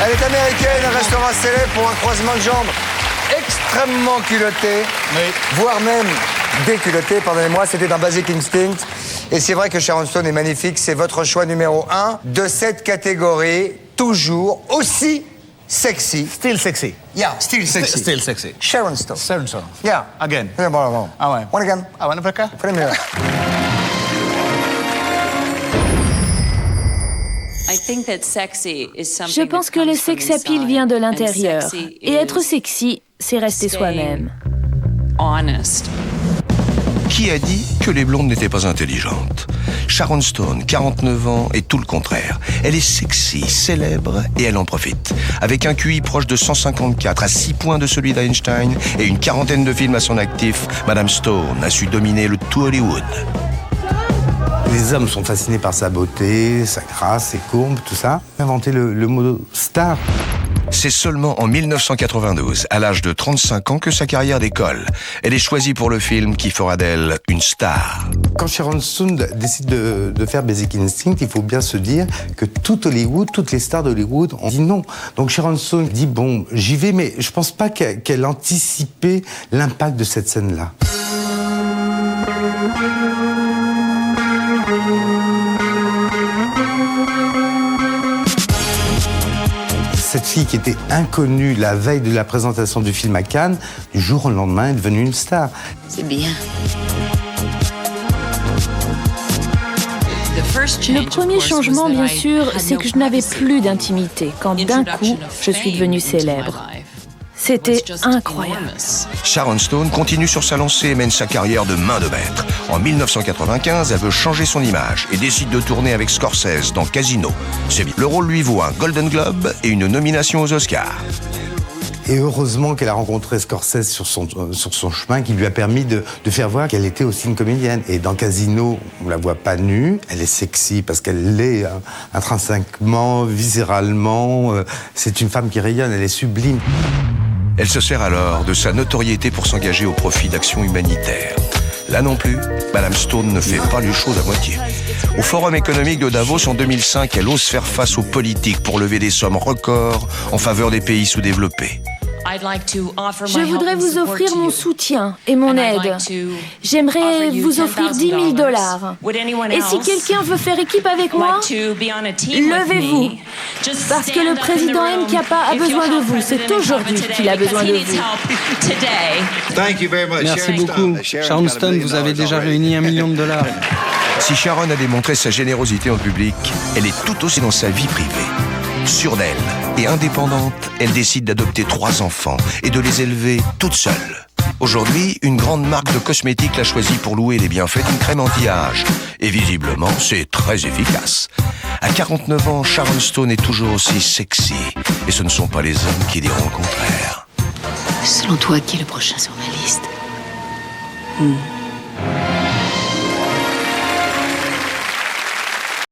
Elle est américaine, elle restera célèbre pour un croisement de jambes extrêmement culotté, voire même déculotté, pardonnez-moi, c'était dans Basic Instinct. Et c'est vrai que Sharon Stone est magnifique, c'est votre choix numéro 1 de cette catégorie, toujours aussi sexy. Still sexy. Yeah, still sexy. Still sexy. Sharon Stone. Sharon Stone. Yeah. Again. Yeah, bon. Ah ouais. One again. Ah ouais, n'importe quoi. Prenez mieux. Je pense que le sex appeal vient de l'intérieur. Et être sexy, c'est rester soi-même. Qui a dit que les blondes n'étaient pas intelligentes? Sharon Stone, 49 ans, est tout le contraire. Elle est sexy, célèbre et elle en profite. Avec un QI proche de 154, à 6 points de celui d'Einstein et une quarantaine de films à son actif, Madame Stone a su dominer le tout Hollywood. Les hommes sont fascinés par sa beauté, sa grâce, ses courbes, tout ça. Inventer le mot star. C'est seulement en 1992, à l'âge de 35 ans, que sa carrière décolle. Elle est choisie pour le film qui fera d'elle une star. Quand Sharon Stone décide de faire Basic Instinct, il faut bien se dire que tout Hollywood, toutes les stars d'Hollywood ont dit non. Donc Sharon Stone dit bon, j'y vais, mais je pense pas qu'elle anticipait l'impact de cette scène-là. Cette fille qui était inconnue la veille de la présentation du film à Cannes, du jour au lendemain est devenue une star. C'est bien. Le premier changement, bien sûr, c'est que je n'avais plus d'intimité quand d'un coup, je suis devenue célèbre. C'était incroyable. Sharon Stone continue sur sa lancée et mène sa carrière de main de maître. En 1995, elle veut changer son image et décide de tourner avec Scorsese dans Casino. C'est bien. Le rôle lui vaut un Golden Globe et une nomination aux Oscars. Et heureusement qu'elle a rencontré Scorsese sur son chemin qui lui a permis de faire voir qu'elle était aussi une comédienne. Et dans Casino, on la voit pas nue, elle est sexy parce qu'elle l'est intrinsèquement, viscéralement. C'est une femme qui rayonne, elle est sublime. Elle se sert alors de sa notoriété pour s'engager au profit d'actions humanitaires. Là non plus, Madame Stone ne fait pas les choses à moitié. Au Forum économique de Davos en 2005, elle ose faire face aux politiques pour lever des sommes records en faveur des pays sous-développés. Je voudrais vous offrir mon soutien et mon aide. J'aimerais vous offrir $10 000. Et si quelqu'un veut faire équipe avec moi, levez-vous. Parce que le président M. Kappa a besoin de vous. C'est aujourd'hui qu'il a besoin de vous. Merci beaucoup. Sharon Stone, vous avez déjà réuni $1 million. Si Sharon a démontré sa générosité en public, elle est tout aussi dans sa vie privée. Sûre d'elle et indépendante, elle décide d'adopter 3 enfants et de les élever toute seule. Aujourd'hui, une grande marque de cosmétiques l'a choisie pour louer les bienfaits d'une crème anti-âge. Et visiblement, c'est très efficace. À 49 ans, Sharon Stone est toujours aussi sexy. Et ce ne sont pas les hommes qui diront le contraire. Selon toi, qui est le prochain sur ma liste